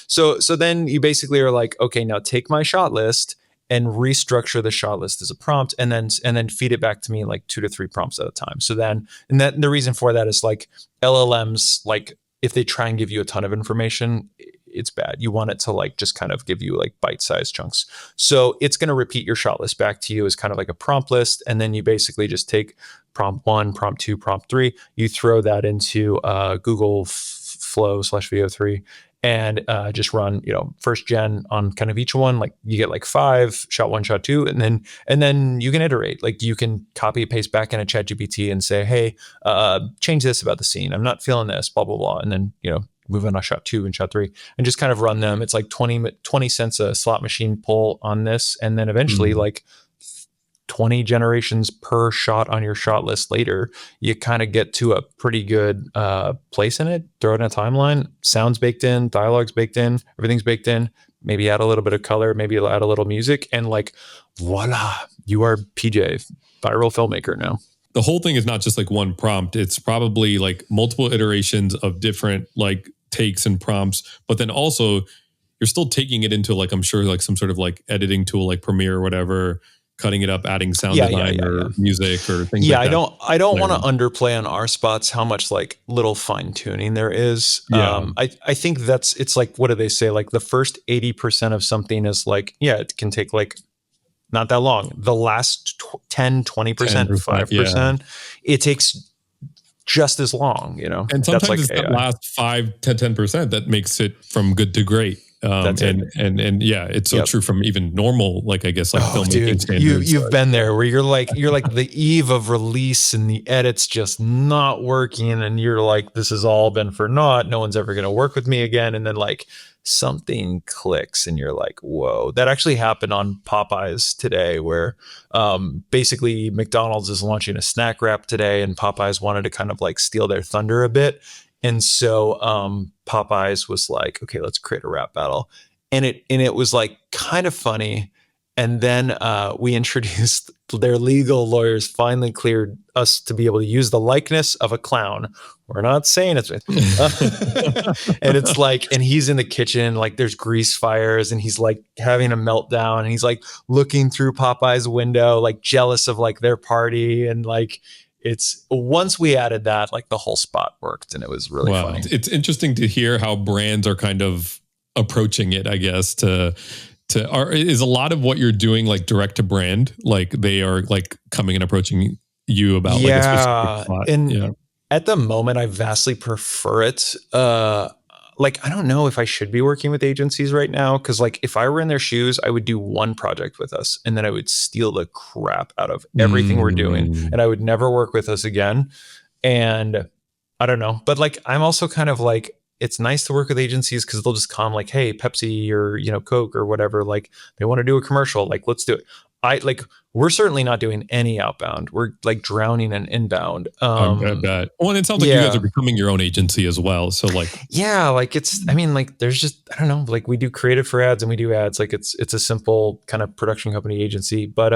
So then you basically are like, okay, now take my shot list and restructure the shot list as a prompt, and then feed it back to me like 2 to 3 prompts at a time. So then, and that the reason for that is like LLMs, like if they try and give you a ton of information, it's bad. You want it to like just kind of give you like bite-sized chunks. So it's going to repeat your shot list back to you as kind of like a prompt list. And then you basically just take prompt 1, prompt 2, prompt 3, you throw that into Google Flow /VO3 and just run, first gen on kind of each one. Like you get like 5, shot 1, shot 2, and then you can iterate. Like you can copy paste back in a ChatGPT and say, hey, change this about the scene. I'm not feeling this, blah, blah, blah. And then, move on to shot 2 and shot 3 and just kind of run them. It's like 20 cents a slot machine pull on this. And then eventually like 20 generations per shot on your shot list later, you kind of get to a pretty good place in it. Throw it in a timeline, sounds baked in, dialogue's baked in, everything's baked in. Maybe add a little bit of color, maybe add a little music, and like voila, you are PJ, viral filmmaker now. The whole thing is not just like one prompt. It's probably like multiple iterations of different like takes and prompts, but then also you're still taking it into like, I'm sure like some sort of like editing tool like Premiere or whatever, cutting it up, adding sound design or music or things like that. I don't want to underplay on our spots how much like little fine tuning there is. I think it's like, what do they say? Like the first 80% of something is like, it can take like not that long. The last 10, 20%, 5%, it takes just as long, And sometimes that's like it's that last 5 to 10% that makes it from good to great. It's so true from even normal, like I guess like filmmaking standards. You've been there where you're like the eve of release and the edit's just not working, and you're like, this has all been for naught. No one's ever going to work with me again. And then like something clicks, and you're like, whoa! That actually happened on Popeyes today, where basically McDonald's is launching a snack wrap today, and Popeyes wanted to kind of like steal their thunder a bit. And so Popeyes was like, okay, let's create a rap battle. And it was like kind of funny. And then we introduced their legal lawyers finally cleared us to be able to use the likeness of a clown. We're not saying it's and it's like, and he's in the kitchen, like there's grease fires, and he's like having a meltdown, and he's like looking through Popeye's window, like jealous of like their party. And like, it's once we added that, like the whole spot worked, and it was really funny. It's interesting to hear how brands are kind of approaching it, I guess, is a lot of what you're doing like direct to brand, like they are like coming and approaching you about like a specific spot. And at the moment I vastly prefer it. Like, I don't know if I should be working with agencies right now, because like if I were in their shoes, I would do one project with us and then I would steal the crap out of everything we're doing, and I would never work with us again. And I don't know, but like I'm also kind of like, it's nice to work with agencies because they'll just come like, hey, Pepsi or Coke or whatever, like they want to do a commercial, like let's do it. we're certainly not doing any outbound. We're like drowning in inbound. I bet. Well, and it sounds like you guys are becoming your own agency as well. So like, yeah, like I mean, like there's just, I don't know, like we do creative for ads and we do ads. Like it's a simple kind of production company agency. But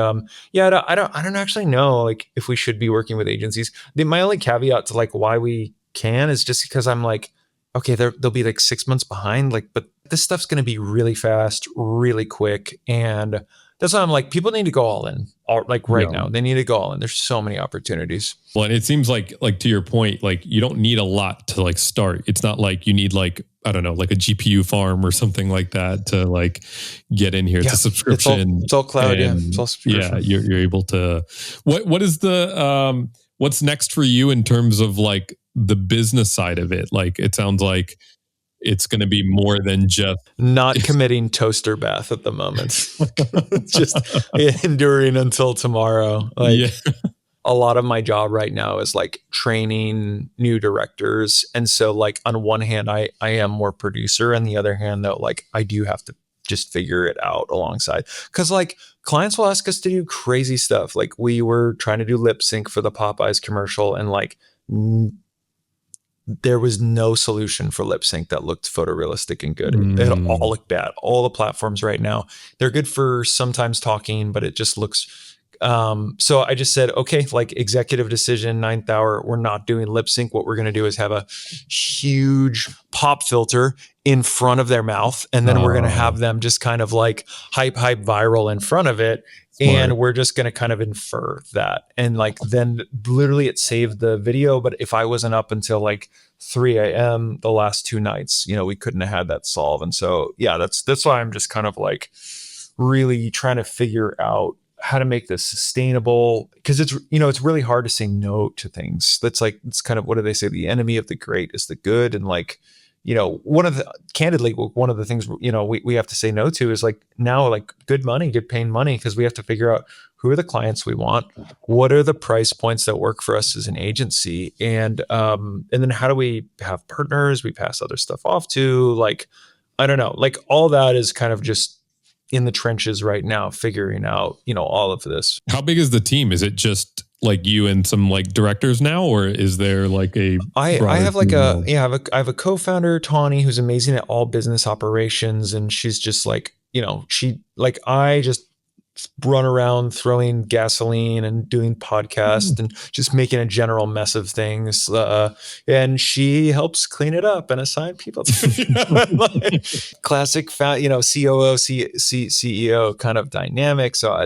yeah, I don't actually know like if we should be working with agencies. My only caveat to like why we can is just because I'm like, okay, they'll be like 6 months behind. Like, but this stuff's going to be really fast, really quick, and that's why I'm like, people need to go all in. Right now, they need to go all in. There's so many opportunities. Well, and it seems like to your point, like you don't need a lot to like start. It's not like you need like, I don't know, like a GPU farm or something like that to like get in here. It's a subscription. It's all cloud. It's all subscription. Yeah, you're able to. What is the what's next for you in terms of like the business side of it? Like it sounds like it's going to be more than just not committing toaster bath at the moment. Just enduring until tomorrow. Like a lot of my job right now is like training new directors. And so like on one hand, I am more producer, and the other hand though, like I do have to just figure it out alongside. Cause like clients will ask us to do crazy stuff. Like we were trying to do lip sync for the Popeyes commercial, and like there was no solution for lip sync that looked photorealistic and good. It all looked bad. All the platforms right now, they're good for sometimes talking, but it just looks. So I just said, okay, like executive decision, 9th hour, we're not doing lip sync. What we're going to do is have a huge pop filter in front of their mouth. And then we're going to have them just kind of like hype viral in front of it. Smart. And we're just going to kind of infer that. And like, then literally it saved the video. But if I wasn't up until like 3 a.m. the last 2 nights, we couldn't have had that solve. And so, yeah, that's why I'm just kind of like really trying to figure out how to make this sustainable, because it's really hard to say no to things. That's like, it's kind of, what do they say? The enemy of the great is the good. And like, one of the things, we have to say no to is like now like good paying money, because we have to figure out who are the clients we want, what are the price points that work for us as an agency, and then how do we have partners we pass other stuff off to, like, I don't know, like all that is kind of just in the trenches right now, figuring out, all of this. How big is the team? Is it just like you and some like directors now, or is there like I have like I have a co-founder, Tawny, who's amazing at all business operations. And she's just like, I just run around throwing gasoline and doing podcasts and just making a general mess of things. And she helps clean it up and assign people to classic, COO, CEO kind of dynamic. So I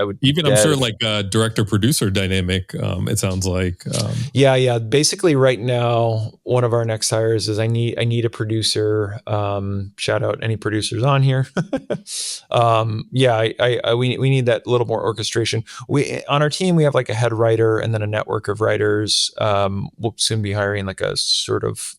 would even, I'm sure like director producer dynamic. It sounds like, yeah. Basically right now, one of our next hires is I need a producer. Shout out any producers on here. We need that little more orchestration. On our team, we have like a head writer and then a network of writers. We'll soon be hiring like a sort of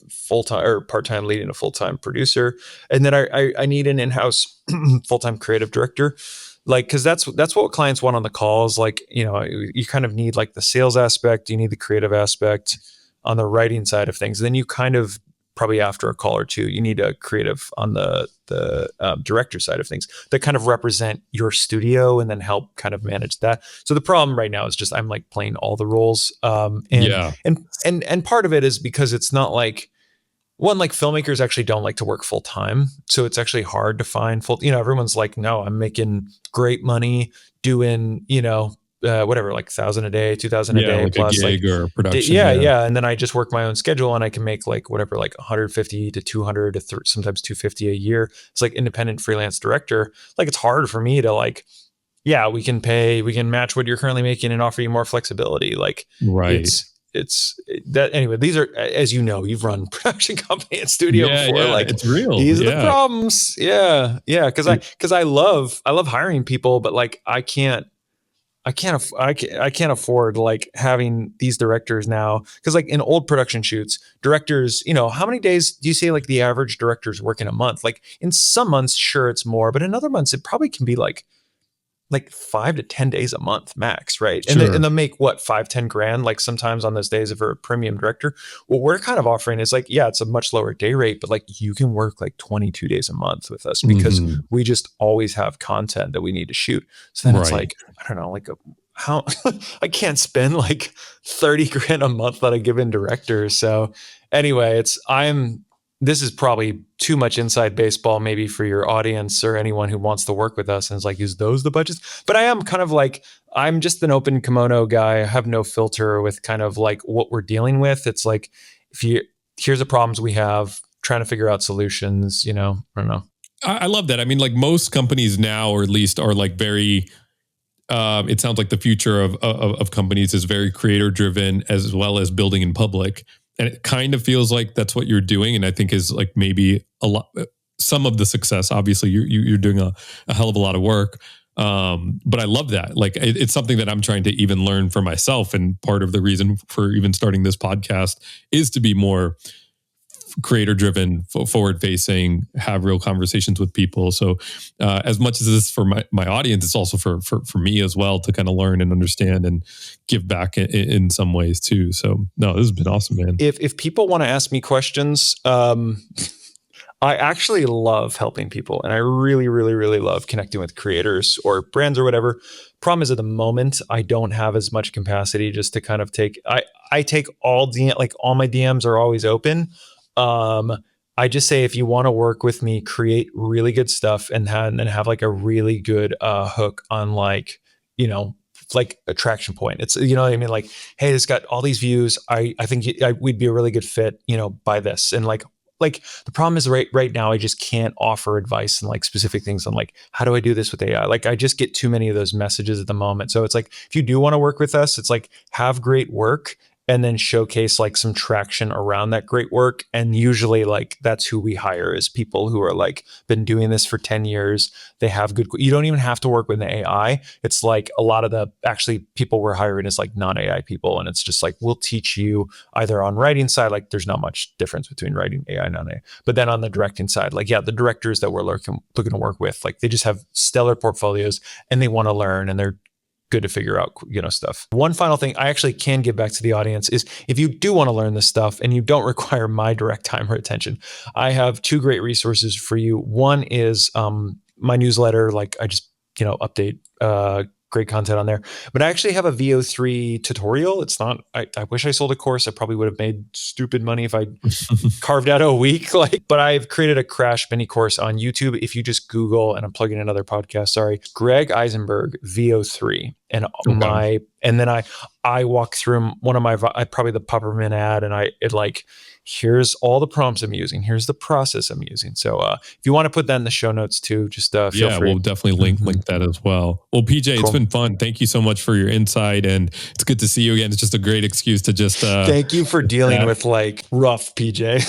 full-time or part-time lead and a full-time producer. And then I need an in-house full-time creative director. Like, cause that's what clients want on the calls. Like, you kind of need like the sales aspect, you need the creative aspect on the writing side of things. Then you kind of, probably after a call or two, you need a creative on the director side of things that kind of represent your studio and then help kind of manage that. So the problem right now is just I'm like playing all the roles. And part of it is because it's not like like filmmakers actually don't like to work full time. So it's actually hard to find full, everyone's like, no, I'm making great money doing, whatever, like 1,000 a day, 2,000 a day like plus a gig or production. Yeah. And then I just work my own schedule and I can make like whatever, like 150 to 200 to sometimes 250 a year. It's like independent freelance director. Like it's hard for me to like, we can match what you're currently making and offer you more flexibility. Like it's that anyway. These are, as you know, you've run production company and studio before. Like it's real. These are the problems. Yeah. Because I love hiring people, but like I can't afford like having these directors now. Cause like in old production shoots, directors, how many days do you say like the average director's working a month? Like in some months, sure, it's more, but in other months, it probably can be like like 5 to 10 days a month max, right? Sure. And they'll make what, 5-10 grand, like sometimes on those days if you're a premium director. What we're kind of offering is like, yeah, it's a much lower day rate, but like you can work like 22 days a month with us because we just always have content that we need to shoot. So then it's like, I don't know, like how I can't spend like 30 grand a month on a given director. So anyway, this is probably too much inside baseball maybe for your audience or anyone who wants to work with us. And it's like, is those the budgets? But I am kind of like, I'm just an open kimono guy. I have no filter with kind of like what we're dealing with. It's like, here's the problems we have, trying to figure out solutions, I don't know. I love that. I mean, like most companies now, or at least are like very, it sounds like the future of companies is very creator driven as well as building in public. And it kind of feels like that's what you're doing. And I think is like maybe some of the success. Obviously you're doing a hell of a lot of work. But I love that. Like it's something that I'm trying to even learn for myself. And part of the reason for even starting this podcast is to be more creator driven, forward facing, have real conversations with people. So as much as this is for my audience, it's also for me as well to kind of learn and understand and give back in some ways too. So no, this has been awesome, man. If people want to ask me questions, I actually love helping people, and I really, really, really love connecting with creators or brands or whatever. Problem is, at the moment, I don't have as much capacity just to kind of take. I take all my DMs are always open. I just say, if you want to work with me, create really good stuff and have like a really good hook on like a traction point. It's, what I mean? Like, hey, it's got all these views. I think we'd be a really good fit, by this. And like the problem is right now, I just can't offer advice and like specific things on like, how do I do this with AI? Like I just get too many of those messages at the moment. So it's like, if you do want to work with us, it's like, have great work and then showcase like some traction around that great work. And usually like that's who we hire, is people who are like been doing this for 10 years. They have you don't even have to work with the AI. It's like a lot of the actually people we're hiring is like non-AI people. And it's just like, we'll teach you either on writing side, like there's not much difference between writing AI and non-AI. But then on the directing side, like, yeah, the directors that we're looking to work with, like they just have stellar portfolios and they want to learn and they're good to figure out, stuff. One final thing I actually can give back to the audience is, if you do want to learn this stuff and you don't require my direct time or attention, I have 2 great resources for you. One is my newsletter. Like I just, update great content on there. But I actually have a VO3 tutorial. It's not, I wish I sold a course. I probably would have made stupid money if I carved out a week. But I've created a crash mini course on YouTube. If you just Google, and I'm plugging another podcast, sorry, Greg Eisenberg VO3. And and then I walk through one of my, probably the Pupperman ad, and here's all the prompts I'm using. Here's the process I'm using. So if you want to put that in the show notes too, just feel free. We'll definitely link that as well. Well, PJ, cool. It's been fun. Thank you so much for your insight, and it's good to see you again. It's just a great excuse to just thank you for dealing with like rough PJ.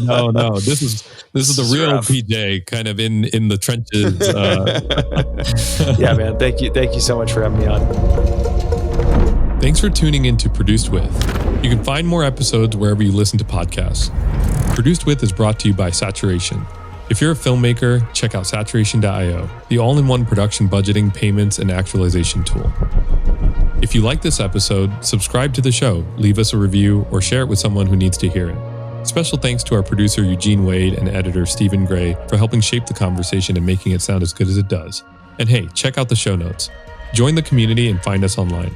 No. This is the real rough. PJ, kind of in the trenches. Yeah, man. Thank you so much for having me on. Thanks for tuning in to Produced With. You can find more episodes wherever you listen to podcasts. Produced With is brought to you by Saturation. If you're a filmmaker, check out saturation.io, the all-in-one production budgeting, payments, and actualization tool. If you like this episode, subscribe to the show, leave us a review, or share it with someone who needs to hear it. Special thanks to our producer Eugene Wade and editor Stephen Gray for helping shape the conversation and making it sound as good as it does. And hey, check out the show notes. Join the community and find us online.